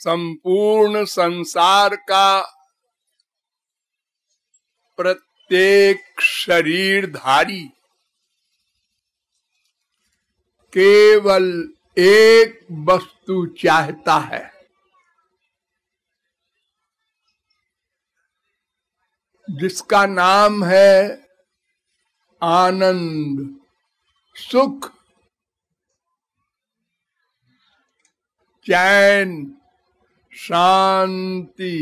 संपूर्ण संसार का प्रत्येक शरीरधारी केवल एक वस्तु चाहता है, जिसका नाम है आनंद, सुख, चैन, शांति।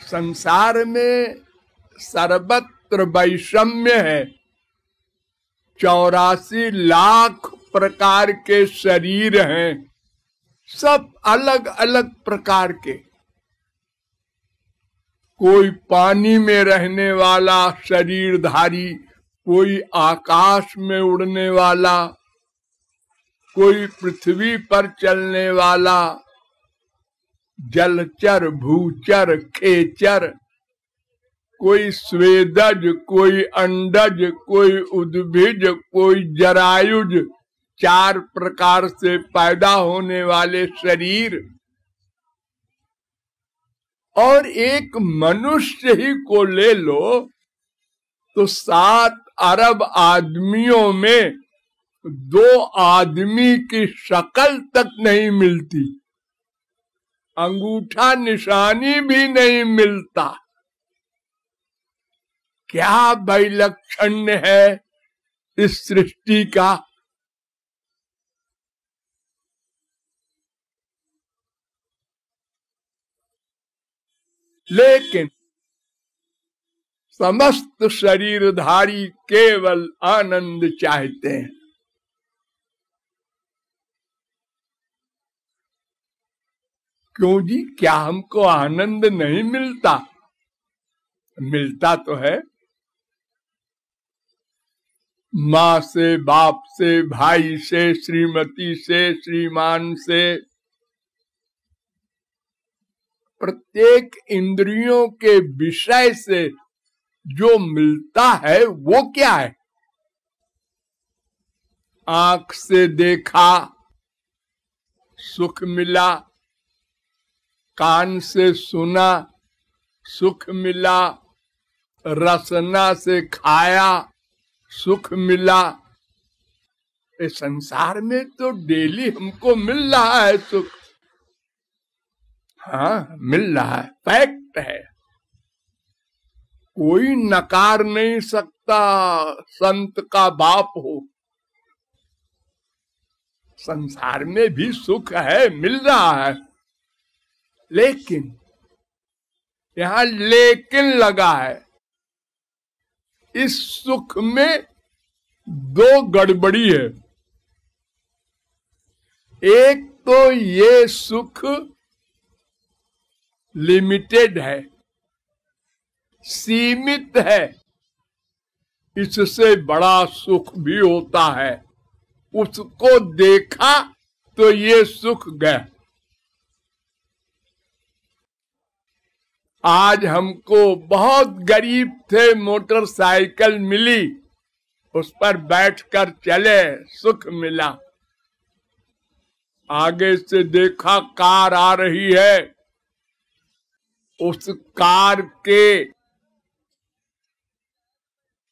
संसार में सर्वत्र वैषम्य है। 84 लाख प्रकार के शरीर हैं, सब अलग अलग प्रकार के। कोई पानी में रहने वाला शरीरधारी, कोई आकाश में उड़ने वाला, कोई पृथ्वी पर चलने वाला, जलचर, भूचर, खेचर, कोई स्वेदज, कोई अंडज, कोई उद्भिज, कोई जरायुज, 4 प्रकार से पैदा होने वाले शरीर। और एक मनुष्य ही को ले लो तो 7 अरब आदमियों में 2 आदमी की शक्ल तक नहीं मिलती, अंगूठा निशानी भी नहीं मिलता। क्या वैलक्षण्य है इस सृष्टि का। लेकिन समस्त शरीरधारी केवल आनंद चाहते हैं। क्यों जी, क्या हमको आनंद नहीं मिलता? मिलता तो है। माँ से, बाप से, भाई से, श्रीमती से, श्रीमान से, प्रत्येक इंद्रियों के विषय से जो मिलता है वो क्या है? आंख से देखा, सुख मिला। कान से सुना, सुख मिला। रसना से खाया, सुख मिला। इस संसार में तो डेली हमको मिल रहा है सुख। हाँ, मिल रहा है, फैक्ट है, कोई नकार नहीं सकता। संत का बाप हो, संसार में भी सुख है, मिल रहा है। लेकिन यहां लेकिन लगा है। इस सुख में 2 गड़बड़ी है। एक तो ये सुख लिमिटेड है, सीमित है। इससे बड़ा सुख भी होता है, उसको देखा तो ये सुख गया। आज हमको बहुत गरीब थे, मोटरसाइकिल मिली, उस पर बैठकर चले, सुख मिला। आगे से देखा कार आ रही है, उस कार के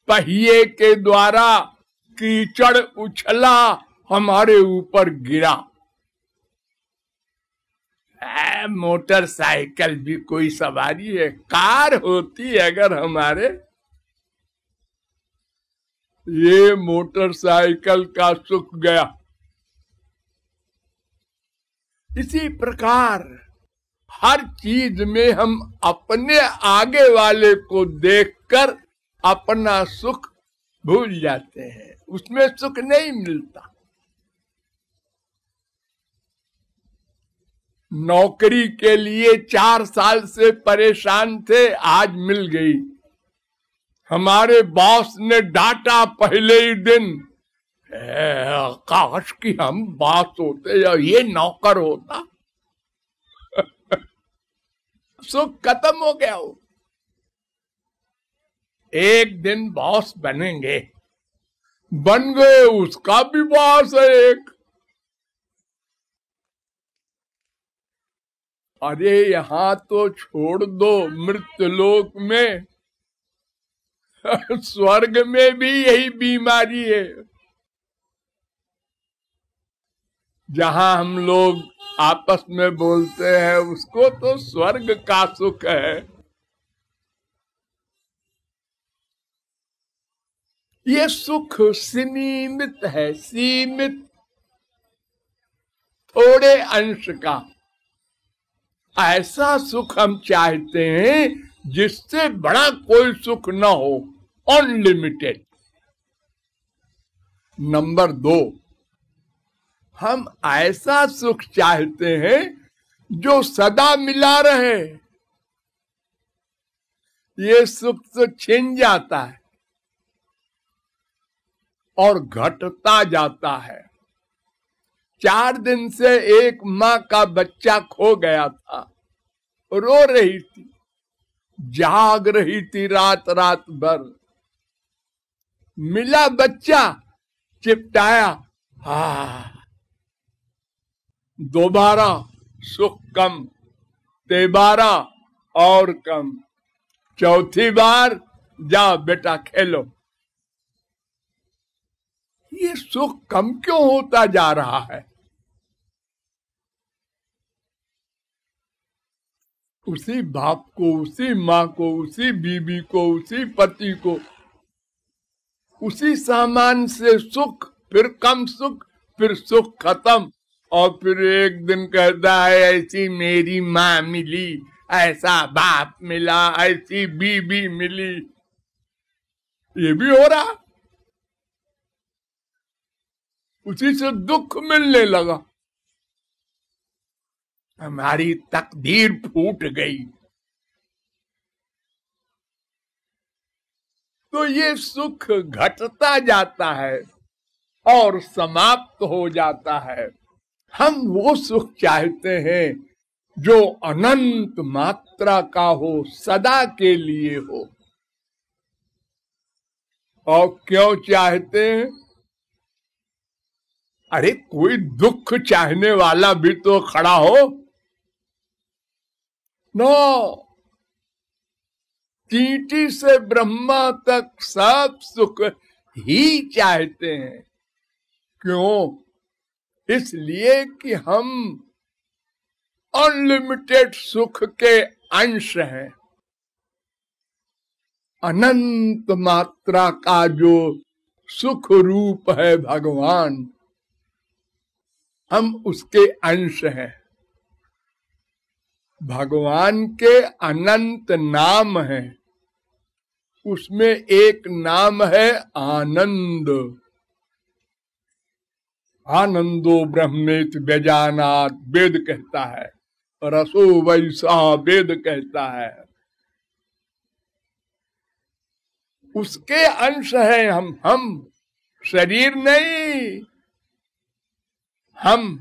पहिए के द्वारा कीचड़ उछला, हमारे ऊपर गिरा। मोटरसाइकिल भी कोई सवारी है, कार होती अगर हमारे। ये मोटरसाइकिल का सुख गया। इसी प्रकार हर चीज में हम अपने आगे वाले को देखकर अपना सुख भूल जाते हैं, उसमें सुख नहीं मिलता। नौकरी के लिए 4 साल से परेशान थे, आज मिल गई। हमारे बॉस ने डांटा पहले ही दिन, काश कि हम बॉस होते या ये नौकर होता। सुख खत्म हो गया हो। एक दिन बॉस बनेंगे, बन गए, उसका भी वास है एक। अरे यहाँ तो छोड़ दो, मृत्युलोक में स्वर्ग में भी यही बीमारी है। जहां हम लोग आपस में बोलते हैं उसको तो स्वर्ग का सुख है। ये सुख सीमित है, सीमित, थोड़े अंश का। ऐसा सुख हम चाहते हैं जिससे बड़ा कोई सुख ना हो, अनलिमिटेड। नंबर 2, हम ऐसा सुख चाहते हैं जो सदा मिला रहे। ये सुख तो छिन जाता है और घटता जाता है। 4 दिन से एक माँ का बच्चा खो गया था, रो रही थी, जाग रही थी रात रात भर। मिला बच्चा, चिपटाया, दोबारा सुख कम, तेबारा और कम, चौथी बार जा बेटा खेलो। ये सुख कम क्यों होता जा रहा है? उसी बाप को, उसी माँ को, उसी बीबी को, उसी पति को, उसी सामान से सुख, फिर कम सुख, फिर सुख खत्म, और फिर एक दिन कहता है ऐसी मेरी माँ मिली, ऐसा बाप मिला, ऐसी बीबी मिली। ये भी हो रहा, उसी से दुख मिलने लगा। हमारी तकदीर फूट गई। तो ये सुख घटता जाता है और समाप्त हो जाता है। हम वो सुख चाहते हैं जो अनंत मात्रा का हो, सदा के लिए हो। और क्यों चाहते हैं? अरे कोई दुख चाहने वाला भी तो खड़ा हो। नो, चींटी से ब्रह्मा तक सब सुख ही चाहते हैं। क्यों? इसलिए कि हम अनलिमिटेड सुख के अंश हैं। अनंत मात्रा का जो सुख रूप है भगवान, हम उसके अंश हैं। भगवान के अनंत नाम हैं, उसमें एक नाम है आनंद। आनंदो ब्रह्मेति व्यजानात्, वेद कहता है। रसो वैसा, वेद कहता है। उसके अंश हैं हम शरीर नहीं, हम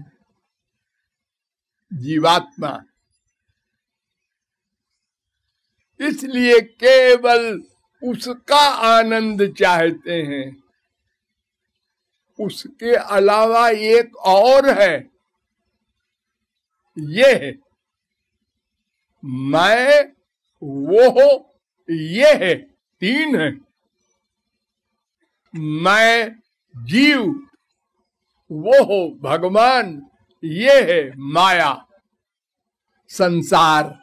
जीवात्मा। इसलिए केवल उसका आनंद चाहते हैं। उसके अलावा एक और है, ये है मैं, वो, ये है, 3 है। मैं जीव, वो हो भगवान, ये है माया, संसार।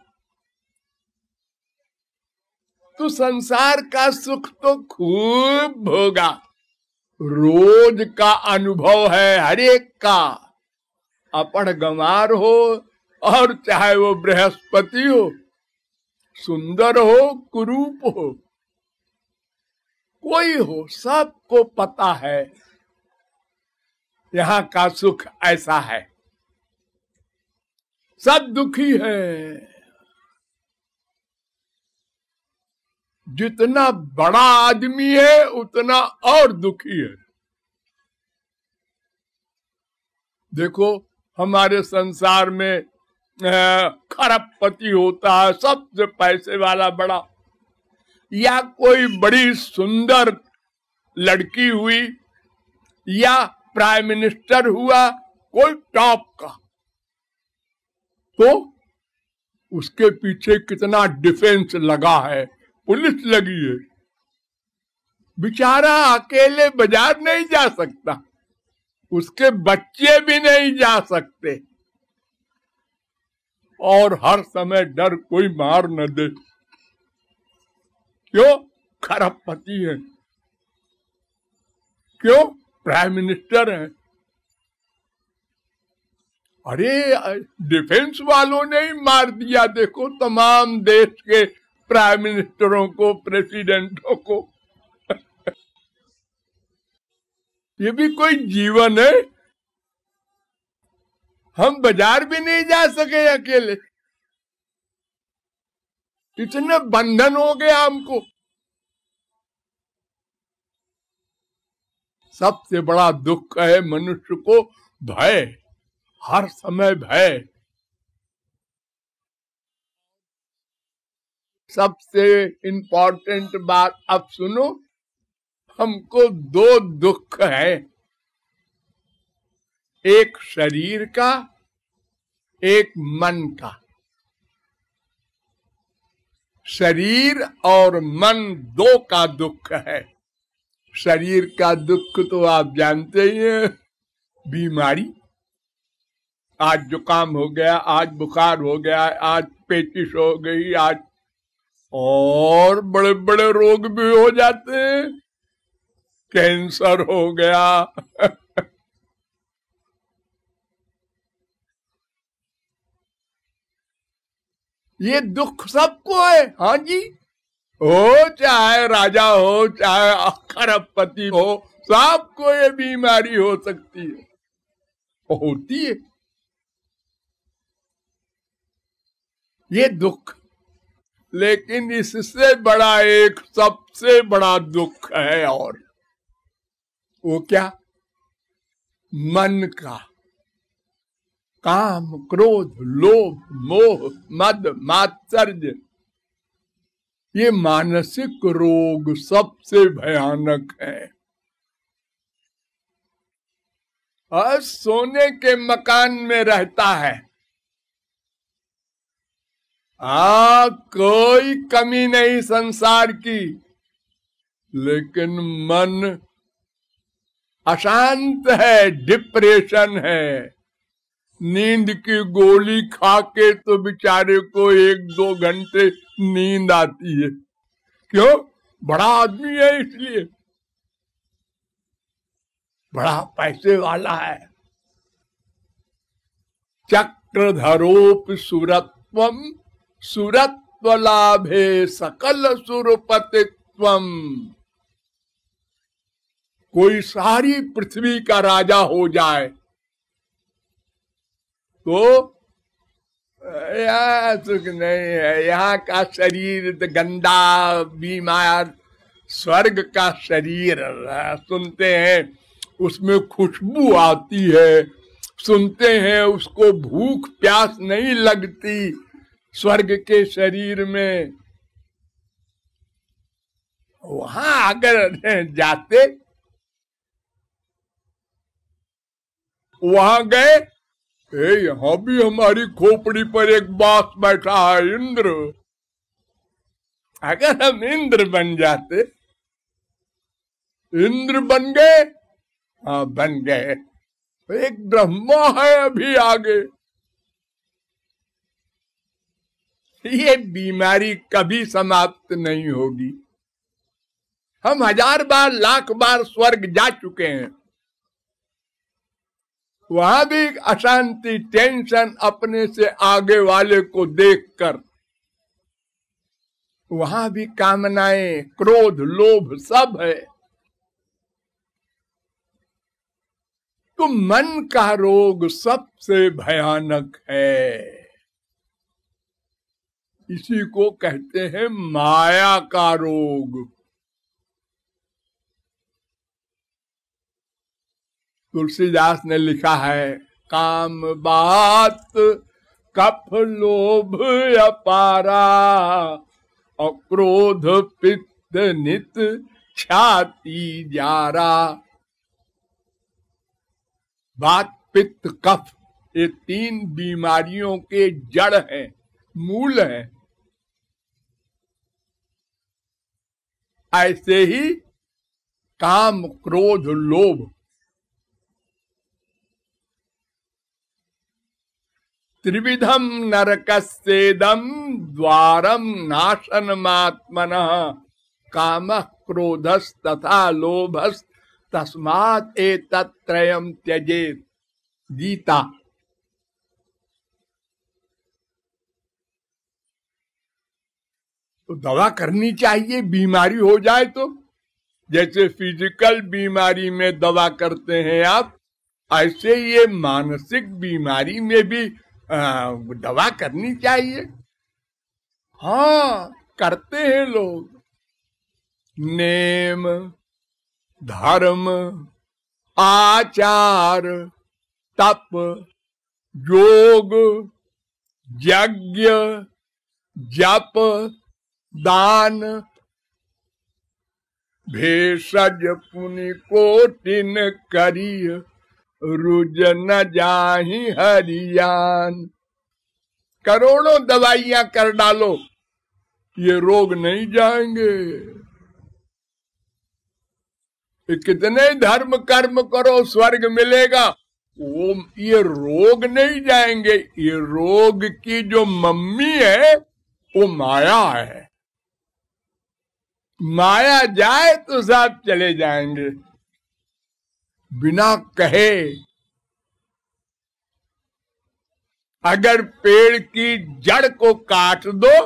तो संसार का सुख तो खूब भोगा, रोज का अनुभव है हर एक का। अपढ़ गंवार हो और चाहे वो बृहस्पति हो, सुंदर हो, कुरूप हो, कोई हो, सबको पता है यहाँ का सुख ऐसा है। सब दुखी है। जितना बड़ा आदमी है उतना और दुखी है। देखो हमारे संसार में खरबपति होता है, सबसे पैसे वाला बड़ा, या कोई बड़ी सुंदर लड़की हुई या प्राइम मिनिस्टर हुआ कोई टॉप का, तो उसके पीछे कितना डिफेंस लगा है, पुलिस लगी है। बेचारा अकेले बाजार नहीं जा सकता, उसके बच्चे भी नहीं जा सकते, और हर समय डर कोई मार न दे। क्यों? खरबपति है, क्यों? प्राइम मिनिस्टर है। अरे डिफेंस वालों ने ही मार दिया, देखो तमाम देश के प्राइम मिनिस्टरों को, प्रेसिडेंटों को। ये भी कोई जीवन है? हम बाजार भी नहीं जा सके अकेले, इतने बंधन हो गया हमको। सबसे बड़ा दुख है मनुष्य को भय, हर समय भय। सबसे इम्पोर्टेंट बात अब सुनो, हमको दो दुख है, एक शरीर का, एक मन का। शरीर और मन दो का दुख है। शरीर का दुख तो आप जानते ही हैं, बीमारी। आज जुकाम हो गया, आज बुखार हो गया, आज पेचिश हो गई, आज और बड़े बड़े रोग भी हो जाते हैं, कैंसर हो गया। ये दुख सबको है। हाँ जी, हो चाहे राजा हो, चाहे खरबपति हो, सबको ये बीमारी हो सकती है, होती है ये दुख। लेकिन इससे बड़ा एक सबसे बड़ा दुख है, और वो क्या? मन का। काम, क्रोध, लोभ, मोह, मद, मात्सर्य, ये मानसिक रोग सबसे भयानक है। और सोने के मकान में रहता है, कोई कमी नहीं संसार की, लेकिन मन अशांत है, डिप्रेशन है। नींद की गोली खा के तो बेचारे को 1-2 घंटे नींद आती है। क्यों? बड़ा आदमी है, इसलिए बड़ा पैसे वाला है। चक्रधरोप सुरत्वम सुरत्व लाभे सकल सुरपतित्वम। कोई सारी पृथ्वी का राजा हो जाए तो सुख नहीं है। यहाँ का शरीर गंदा, बीमार, स्वर्ग का शरीर सुनते हैं उसमें खुशबू आती है, सुनते हैं उसको भूख प्यास नहीं लगती स्वर्ग के शरीर में। वहां अगर जाते, वहां गए, यहाँ भी हमारी खोपड़ी पर एक बास बैठा है, इंद्र। अगर हम इंद्र बन जाते, इंद्र बन गए, हाँ बन गए, एक ब्रह्मा है अभी आगे। ये बीमारी कभी समाप्त नहीं होगी। हम 1000 बार, लाख बार स्वर्ग जा चुके हैं, वहां भी अशांति, टेंशन अपने से आगे वाले को देखकर, वहां भी कामनाएं, क्रोध, लोभ सब है। तो मन का रोग सबसे भयानक है। इसी को कहते हैं माया का रोग। तुलसीदास ने लिखा है, काम बात कफ लोभ अपारा, और क्रोध पित्त नित छाती जारा। वात पित्त कफ, ये 3 बीमारियों के जड़ हैं, मूल हैं। ऐसे ही काम क्रोध लोभ, त्रिविधम नरकस्येदं द्वारम नाशनमात्मनः कामः क्रोधस्तथा लोभस् तस्मात् एतत्त्रयम् त्यजेत्। गीता। तो दवा करनी चाहिए बीमारी हो जाए तो, जैसे फिजिकल बीमारी में दवा करते हैं आप, ऐसे ये मानसिक बीमारी में भी दवा करनी चाहिए। हाँ, करते हैं लोग। नेम, धर्म, आचार, तप, योग, यज्ञ, जप, दान, भेषज पुनि कोटिन करिय रुज न जाहि हरियान। करोड़ों दवाइयां कर डालो, ये रोग नहीं जाएंगे। कितने धर्म कर्म करो स्वर्ग मिलेगा, वो ये रोग नहीं जाएंगे। ये रोग की जो मम्मी है वो माया है। माया जाए तो सब चले जाएंगे बिना कहे। अगर पेड़ की जड़ को काट दो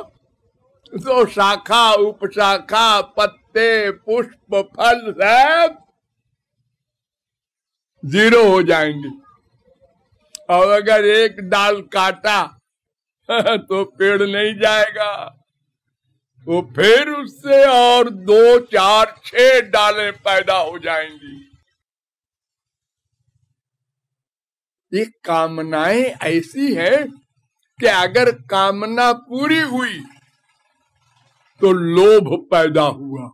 तो शाखा उपशाखा पत्ते पुष्प फल सब जीरो हो जाएंगे। और अगर एक डाल काटा तो पेड़ नहीं जाएगा, वो फिर उससे और 2, 4, 6 डालें पैदा हो जाएंगी। ये कामनाएं ऐसी है कि अगर कामना पूरी हुई तो लोभ पैदा हुआ,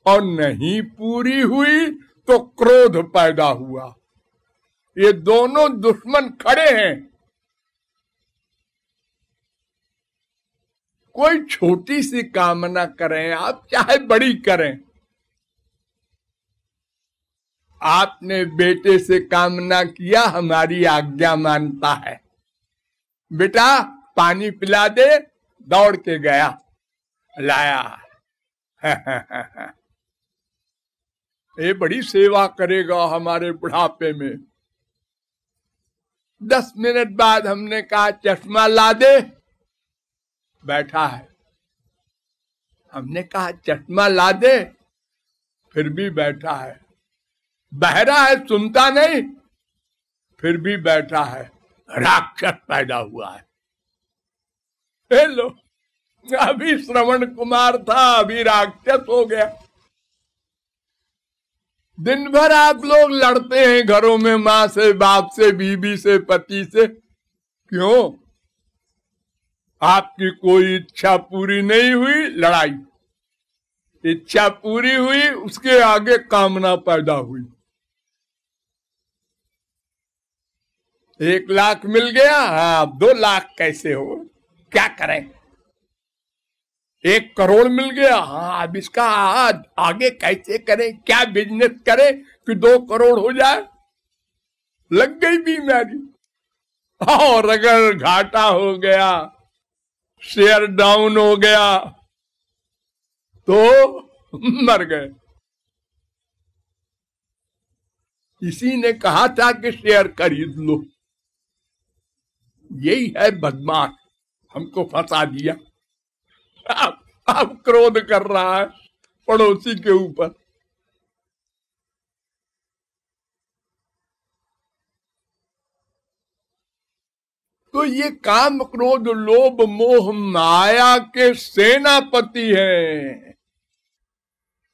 और नहीं पूरी हुई तो क्रोध पैदा हुआ। ये दोनों दुश्मन खड़े हैं। कोई छोटी सी कामना करें आप, चाहे बड़ी करें। आपने बेटे से कामना किया, हमारी आज्ञा मानता है, बेटा पानी पिला दे, दौड़ के गया, लाया। ये बड़ी सेवा करेगा हमारे बुढ़ापे में। 10 मिनट बाद हमने कहा चश्मा ला दे, बैठा है। हमने कहा चश्मा ला दे, फिर भी बैठा है। बहरा है, सुनता नहीं, फिर भी बैठा है। राक्षस पैदा हुआ है। हेलो, अभी श्रवण कुमार था, अभी राक्षस हो गया। दिन भर आप लोग लड़ते हैं घरों में, माँ से, बाप से, बीबी से, पति से। क्यों? आपकी कोई इच्छा पूरी नहीं हुई, लड़ाई। इच्छा पूरी हुई, उसके आगे कामना पैदा हुई। 1 लाख मिल गया, हाँ 2 लाख कैसे हो, क्या करें? 1 करोड़ मिल गया, हाँ अब इसका आगे कैसे करें, क्या बिजनेस करें कि 2 करोड़ हो जाए? लग गई बीमारी। और अगर घाटा हो गया, शेयर डाउन हो गया, तो मर गए। किसी ने कहा था कि शेयर खरीद लो, यही है बदमाश, हमको फंसा दिया। अब क्रोध कर रहा है पड़ोसी के ऊपर। तो ये काम क्रोध लोभ मोह माया के सेनापति हैं।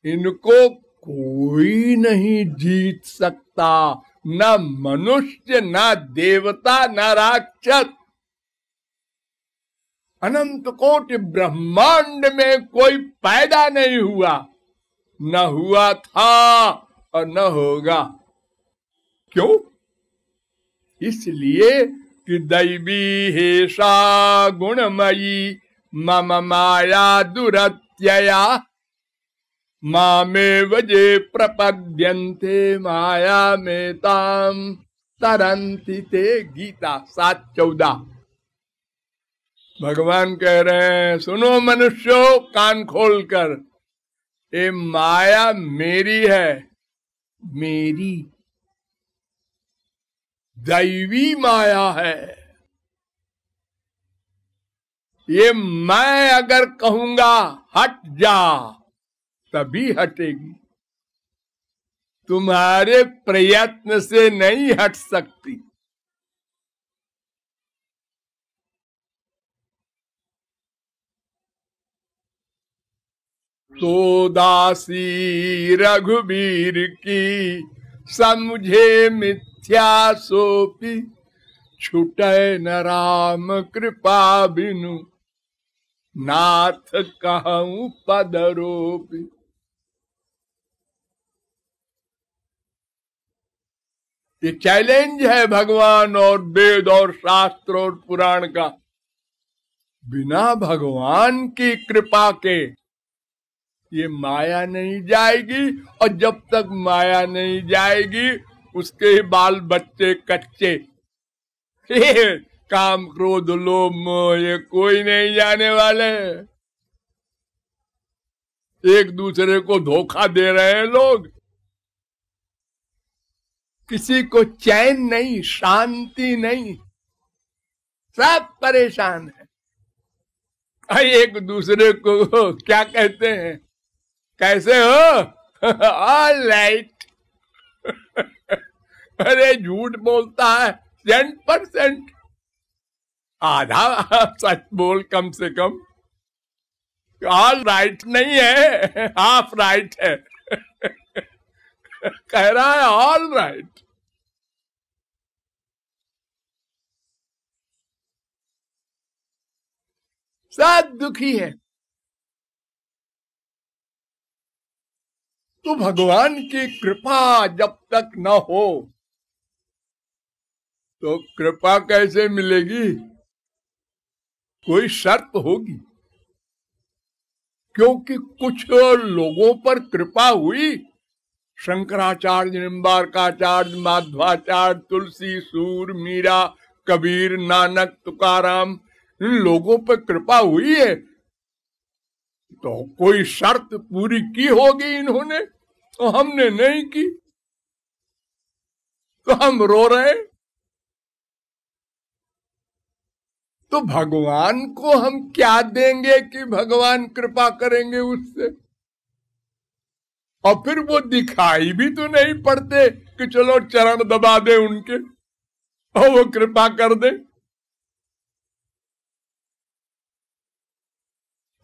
इनको कोई नहीं जीत सकता, न मनुष्य, न देवता, न राक्षस। अनंत कोटि ब्रह्मांड में कोई पैदा नहीं हुआ, न हुआ था और न होगा। क्यों? इसलिए कि दैवी हेषा गुणमयी मम माया दुरत्यया मामेव जे प्रपद्यन्ते माया में ताम तरंति ते। गीता 7:14। भगवान कह रहे हैं, सुनो मनुष्यों, कान खोलकर, ये माया मेरी है, मेरी दैवी माया है। ये मैं अगर कहूंगा हट जा तभी हटेगी, तुम्हारे प्रयत्न से नहीं हट सकती। तो दासी रघुबीर की समझे मिथ्या सोपी छुटे न राम कृपा बिनु नाथ कहूं पदरोपी। ये चैलेंज है भगवान और वेद और शास्त्र और पुराण का। बिना भगवान की कृपा के ये माया नहीं जाएगी, और जब तक माया नहीं जाएगी उसके बाल बच्चे कच्चे, काम क्रोध लोभ मोह ये कोई नहीं जाने वाले। एक दूसरे को धोखा दे रहे हैं लोग, किसी को चैन नहीं, शांति नहीं, सब परेशान है। एक दूसरे को क्या कहते हैं, कैसे हो, ऑल राइट। अरे झूठ बोलता है 100%, आधा सच बोल कम से कम। ऑल राइट नहीं है, हाफ राइट है। कह रहा है ऑल राइट। सब दुखी है। तो भगवान की कृपा जब तक न हो तो कृपा कैसे मिलेगी? कोई शर्त होगी, क्योंकि कुछ लोगों पर कृपा हुई। शंकराचार्य, निम्बारकाचार्य, माधवाचार्य, तुलसी, सूर, मीरा, कबीर, नानक, तुकाराम, इन लोगों पर कृपा हुई है तो कोई शर्त पूरी की होगी इन्होंने, तो हमने नहीं की तो हम रो रहे। तो भगवान को हम क्या देंगे कि भगवान कृपा करेंगे उससे? और फिर वो दिखाई भी तो नहीं पड़ते कि चलो चरण दबा दे उनके और वो कृपा कर दे।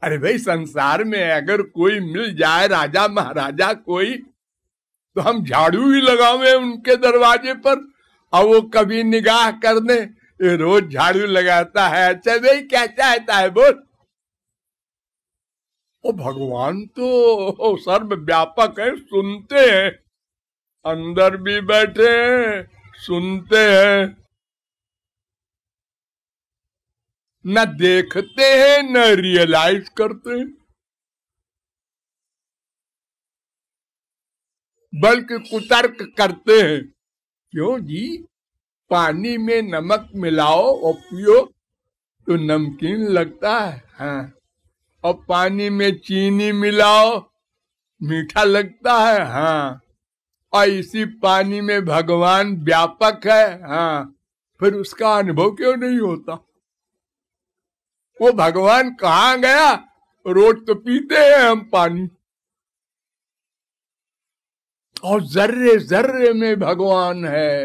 अरे भाई, संसार में अगर कोई मिल जाए, राजा महाराजा कोई, तो हम झाड़ू ही लगावे उनके दरवाजे पर, और वो कभी निगाह कर दे, ये रोज झाड़ू लगाता है, अच्छा भाई क्या चाहता है बोल। ओ भगवान तो सर्वव्यापक है, सुनते हैं, अंदर भी बैठे हैं, सुनते हैं, न देखते हैं न रियलाइज करते हैं, बल्कि कुतर्क करते हैं। क्यों जी, पानी में नमक मिलाओ और पियो तो नमकीन लगता है, हाँ, और पानी में चीनी मिलाओ मीठा लगता है, हाँ, और इसी पानी में भगवान व्यापक है, हाँ, फिर उसका अनुभव क्यों नहीं होता? वो भगवान कहाँ गया? रोज तो पीते हैं हम पानी, और जर्रे जर्रे में भगवान है।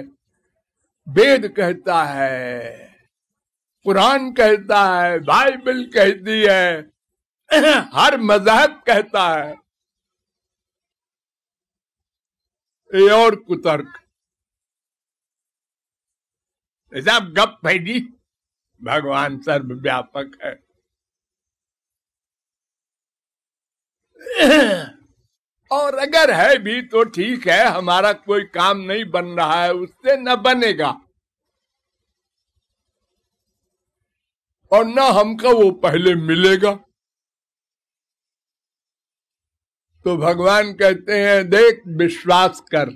वेद कहता है, कुरान कहता है, बाइबल कहती है, हर मजहब कहता है। ये और कुतर्क, सब गप है जी, भगवान सर्वव्यापक है। और अगर है भी तो ठीक है, हमारा कोई काम नहीं बन रहा है उससे, न बनेगा, और ना हमको वो पहले मिलेगा। तो भगवान कहते हैं देख विश्वास कर।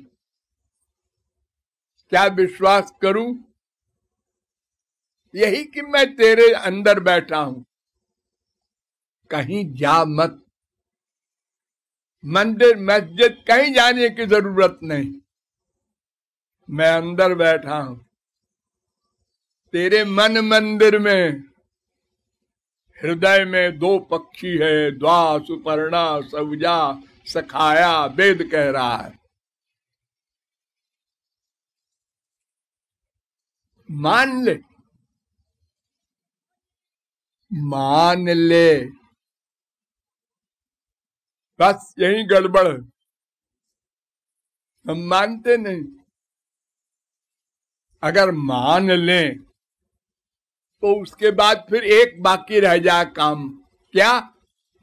क्या विश्वास करूं? यही कि मैं तेरे अंदर बैठा हूं, कहीं जा मत। मंदिर मस्जिद कहीं जाने की जरूरत नहीं, मैं अंदर बैठा हूं तेरे मन मंदिर में। हृदय में दो पक्षी है, द्वा सुपर्णा सवजा सखाया, वेद कह रहा है। मान ले, मान ले, बस यही गड़बड़ है, हम मानते नहीं। अगर मान लें तो उसके बाद फिर एक बाकी रह जाए काम, क्या?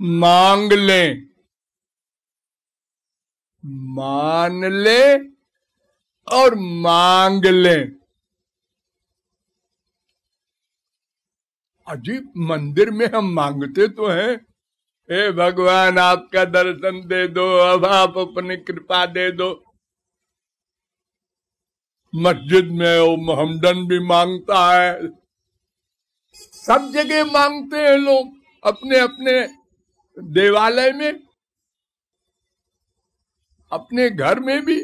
मांग लें। मान ले और मांग लें। अजीब, मंदिर में हम मांगते तो हैं, हे भगवान आपका दर्शन दे दो, अब आप अपनी कृपा दे दो। मस्जिद में वो मोहम्मदन भी मांगता है, सब जगह मांगते हैं लोग, अपने अपने देवालय में, अपने घर में भी।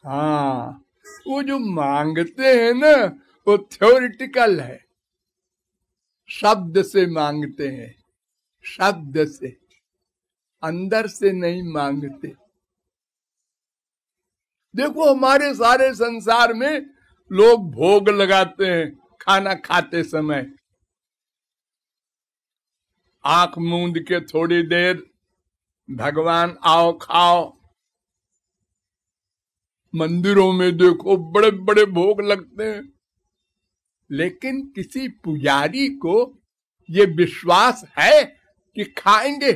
हाँ, वो जो मांगते हैं ना वो थ्योरिटिकल है, शब्द से मांगते हैं, शब्द से, अंदर से नहीं मांगते। देखो हमारे सारे संसार में लोग भोग लगाते हैं खाना खाते समय, आंख मूंद के थोड़ी देर भगवान आओ खाओ। मंदिरों में देखो बड़े बड़े भोग लगते हैं, लेकिन किसी पुजारी को ये विश्वास है कि खाएंगे?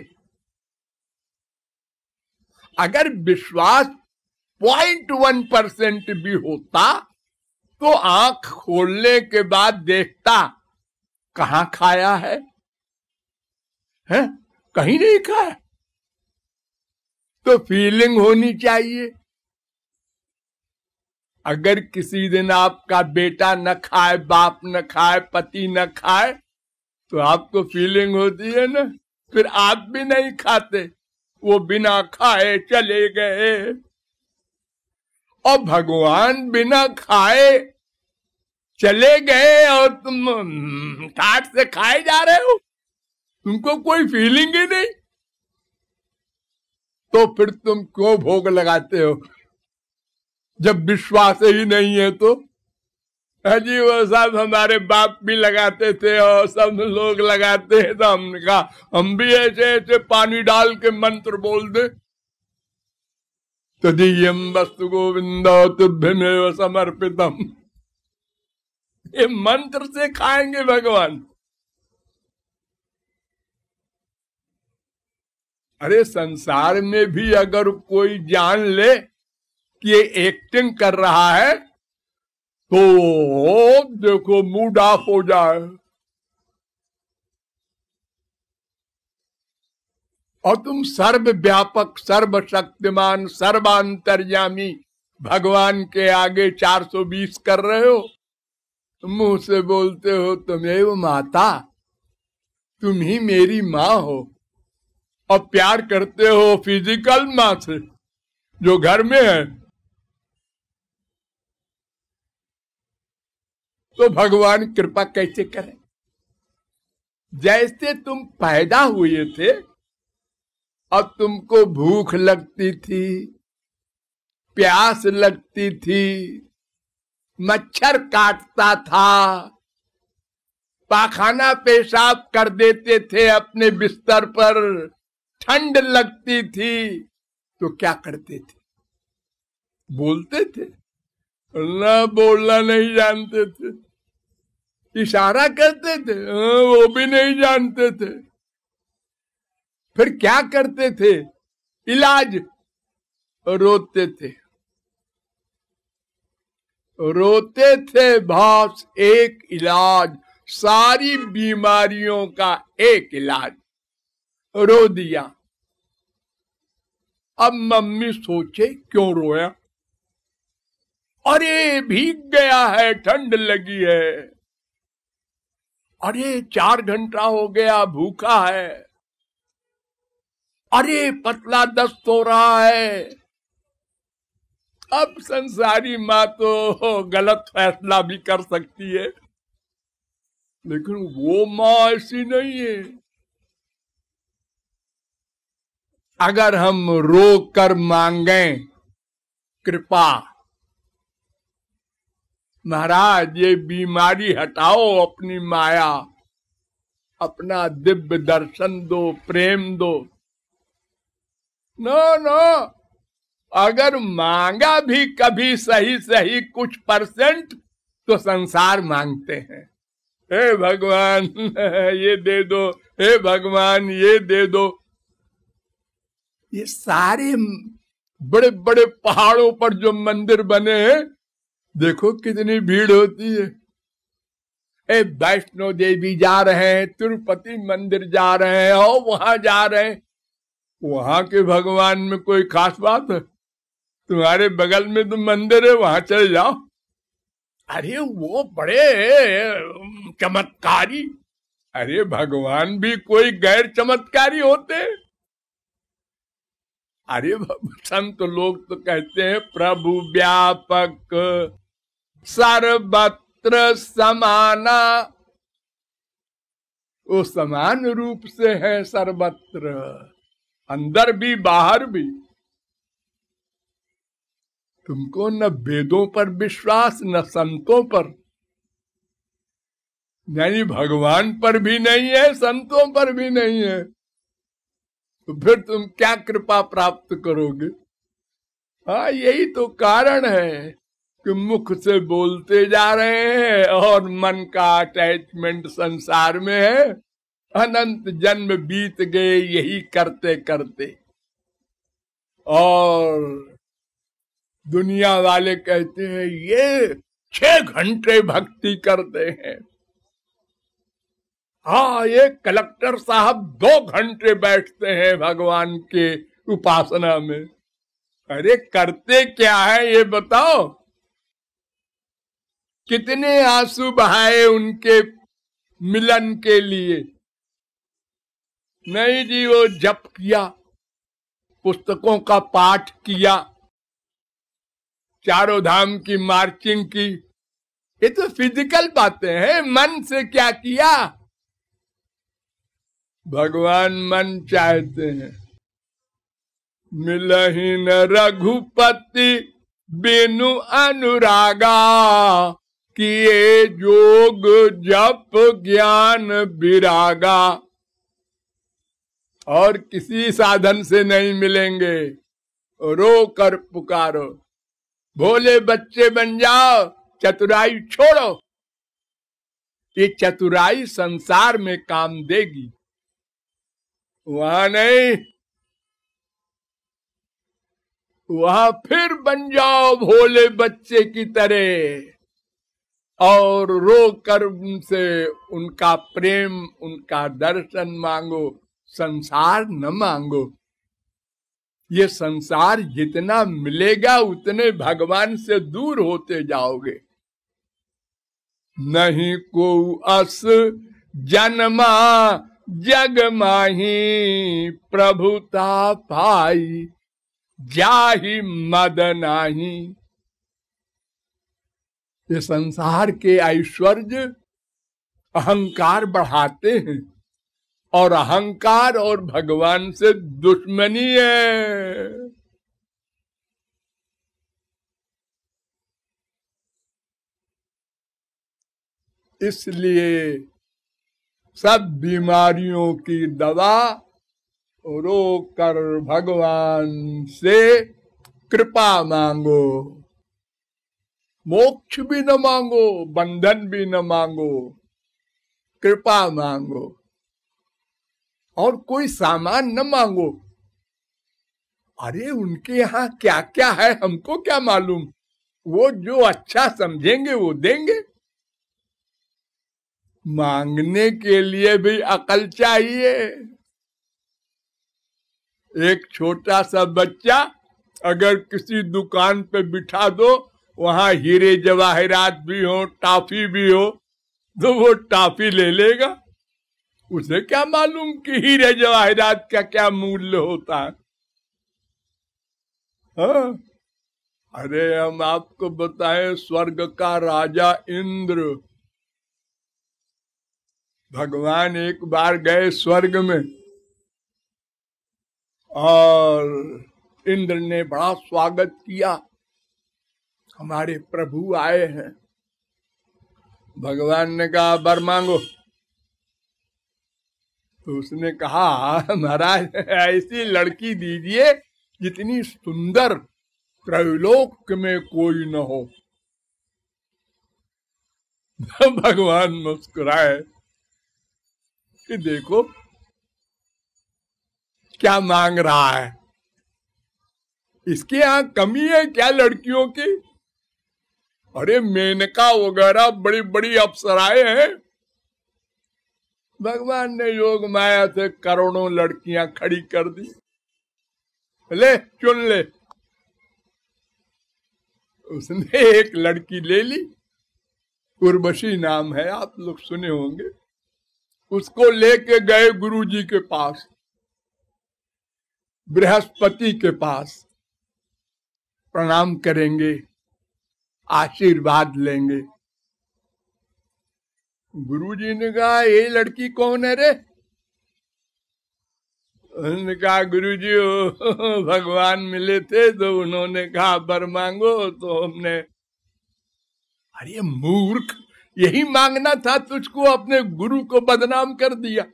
अगर विश्वास 0.1% भी होता तो आंख खोलने के बाद देखता कहां खाया है? कहीं नहीं खाया। तो फीलिंग होनी चाहिए। अगर किसी दिन आपका बेटा न खाए, बाप न खाए, पति न खाए, तो आपको फीलिंग होती है ना, फिर आप भी नहीं खाते, वो बिना खाए चले गए। और भगवान बिना खाए चले गए और तुम ठाट से खाए जा रहे हो, तुमको कोई फीलिंग ही नहीं, तो फिर तुम क्यों भोग लगाते हो जब विश्वास ही नहीं है? तो जी वो सब हमारे बाप भी लगाते थे और सब लोग लगाते हैं, तो हमने कहा हम भी ऐसे ऐसे पानी डाल के मंत्र बोल दे, तदीयम वस्तु गोविंद तुभ्यमेव समर्पितम। ये मंत्र से खाएंगे भगवान? अरे संसार में भी अगर कोई जान ले कि ये एक्टिंग कर रहा है तो देखो मूड ऑफ हो जाए। और तुम सर्वव्यापक, सर्वशक्तिमान, सर्वांतर्यामी भगवान के आगे 420 कर रहे हो, मुंह से बोलते हो तुमेव माता, तुम ही मेरी माँ हो, और प्यार करते हो फिजिकल माँ से जो घर में है। तो भगवान कृपा कैसे करें? जैसे तुम पैदा हुए थे और तुमको भूख लगती थी, प्यास लगती थी, मच्छर काटता था, पाखाना पेशाब कर देते थे अपने बिस्तर पर, ठंड लगती थी, तो क्या करते थे? बोलते थे? ना, बोलना नहीं जानते थे, इशारा करते थे, वो भी नहीं जानते थे। फिर क्या करते थे? इलाज, रोते थे। रोते थे बॉस एक इलाज, सारी बीमारियों का एक इलाज। रो दिया। अब मम्मी सोचे क्यों रोया। अरे भीग गया है, ठंड लगी है। अरे 4 घंटा हो गया, भूखा है। अरे पतला दस्त हो रहा है। अब संसारी माँ तो गलत फैसला भी कर सकती है, लेकिन वो माँ ऐसी नहीं है। अगर हम रो कर मांगे कृपा, महाराज ये बीमारी हटाओ, अपनी माया, अपना दिव्य दर्शन दो, प्रेम दो। नो नो, अगर मांगा भी कभी सही सही कुछ परसेंट, तो संसार मांगते हैं। हे भगवान ये दे दो, हे भगवान ये दे दो। ये सारे बड़े बड़े पहाड़ों पर जो मंदिर बने हैं, देखो कितनी भीड़ होती है। ए वैष्णो देवी जा रहे हैं, तिरुपति मंदिर जा रहे हैं, और वहां जा रहे हैं। वहां के भगवान में कोई खास बात है? तुम्हारे बगल में तो मंदिर है, वहां चले जाओ। अरे वो बड़े चमत्कारी। अरे भगवान भी कोई गैर चमत्कारी होते? अरे संत लोग तो कहते हैं प्रभु व्यापक सर्वत्र समाना। वो समान रूप से है सर्वत्र, अंदर भी बाहर भी। तुमको न वेदों पर विश्वास, न संतों पर, नहीं भगवान पर भी नहीं है, संतों पर भी नहीं है, तो फिर तुम क्या कृपा प्राप्त करोगे? हाँ, यही तो कारण है कि मुख से बोलते जा रहे हैं और मन का अटैचमेंट संसार में है। अनंत जन्म बीत गए यही करते करते। और दुनिया वाले कहते हैं ये 6 घंटे भक्ति करते हैं। हाँ, ये कलेक्टर साहब 2 घंटे बैठते हैं भगवान के उपासना में। अरे करते क्या है ये बताओ? कितने आंसू बहाए उनके मिलन के लिए? नहीं जी, वो जप किया, पुस्तकों का पाठ किया, चारों धाम की मार्चिंग की। ये तो फिजिकल बातें हैं। मन से क्या किया? भगवान मन चाहते हैं। मिलहि न रघुपति बिनु अनुरागा, किए जोग जप ज्ञान विरागा। और किसी साधन से नहीं मिलेंगे। रो कर पुकारो, भोले बच्चे बन जाओ, चतुराई छोड़ो। ये चतुराई संसार में काम देगी, वहां नहीं। वहां फिर बन जाओ भोले बच्चे की तरह और रो कर उनसे उनका प्रेम, उनका दर्शन मांगो, संसार न मांगो। ये संसार जितना मिलेगा उतने भगवान से दूर होते जाओगे। नहीं को अस जन्मा जग माही, प्रभुता पाई जाहि मद नाही। ये संसार के ऐश्वर्य अहंकार बढ़ाते हैं, और अहंकार और भगवान से दुश्मनी है। इसलिए सब बीमारियों की दवा रो कर भगवान से कृपा मांगो। मोक्ष भी न मांगो, बंधन भी न मांगो, कृपा मांगो। और कोई सामान न मांगो। अरे उनके यहाँ क्या क्या है हमको क्या मालूम, वो जो अच्छा समझेंगे वो देंगे। मांगने के लिए भी अकल चाहिए। एक छोटा सा बच्चा अगर किसी दुकान पे बिठा दो, वहां हीरे जवाहरात भी हो, टॉफी भी हो, तो वो टॉफी ले लेगा। उसे क्या मालूम कि हीरे जवाहरात का क्या मूल्य होता है। हाँ? अरे हम आपको बताएं, स्वर्ग का राजा इंद्र, भगवान एक बार गए स्वर्ग में और इंद्र ने बड़ा स्वागत किया, हमारे प्रभु आए हैं। भगवान ने कहा वर मांगो। तो उसने कहा महाराज ऐसी लड़की दीजिए जितनी सुंदर त्रैलोक में कोई न हो। भगवान मुस्कुराए कि देखो क्या मांग रहा है, इसके यहां कमी है क्या लड़कियों की? अरे मेनका वगैरह बड़ी बड़ी अप्सराएं हैं। भगवान ने योग माया से करोड़ों लड़कियां खड़ी कर दी, ले चुन ले। उसने एक लड़की ले ली, उर्वशी नाम है, आप लोग सुने होंगे। उसको लेके गए गुरुजी के पास, बृहस्पति के पास, प्रणाम करेंगे, आशीर्वाद लेंगे। गुरुजी ने कहा ये लड़की कौन है रे? उन्होंने कहा गुरुजी भगवान मिले थे तो उन्होंने कहा वर मांगो, तो हमने। अरे मूर्ख, यही मांगना था तुझको, अपने गुरु को बदनाम कर दिया।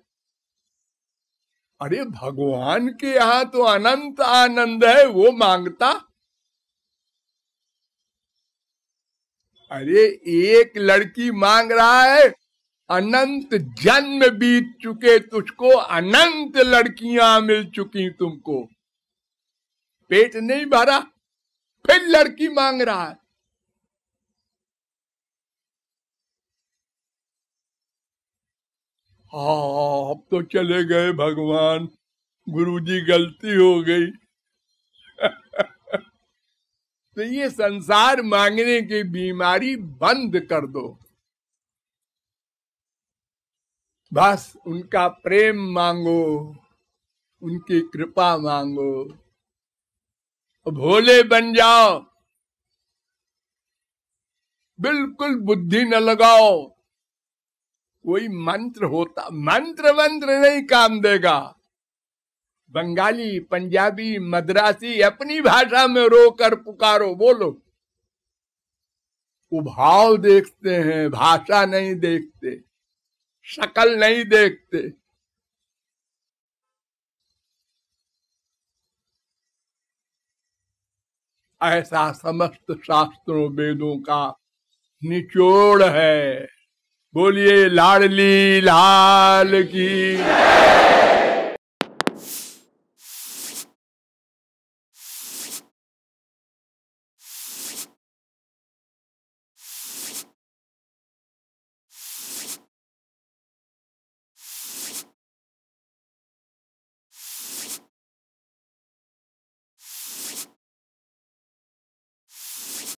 अरे भगवान के यहाँ तो अनंत आनंद है, वो मांगता। अरे एक लड़की मांग रहा है, अनंत जन्म बीत चुके, तुझको अनंत लड़कियां मिल चुकी, तुमको पेट नहीं भरा, फिर लड़की मांग रहा है। हाँ अब तो चले गए भगवान, गुरुजी गलती हो गई। तो ये संसार मांगने की बीमारी बंद कर दो, बस उनका प्रेम मांगो, उनकी कृपा मांगो, भोले बन जाओ, बिल्कुल बुद्धि न लगाओ। कोई मंत्र होता, मंत्र नहीं काम देगा। बंगाली, पंजाबी, मद्रासी अपनी भाषा में रो कर पुकारो, बोलो। वो भाव देखते हैं, भाषा नहीं देखते, शक्ल नहीं देखते। ऐसा समस्त शास्त्रों वेदों का निचोड़ है। बोलिए लाडली लाल की।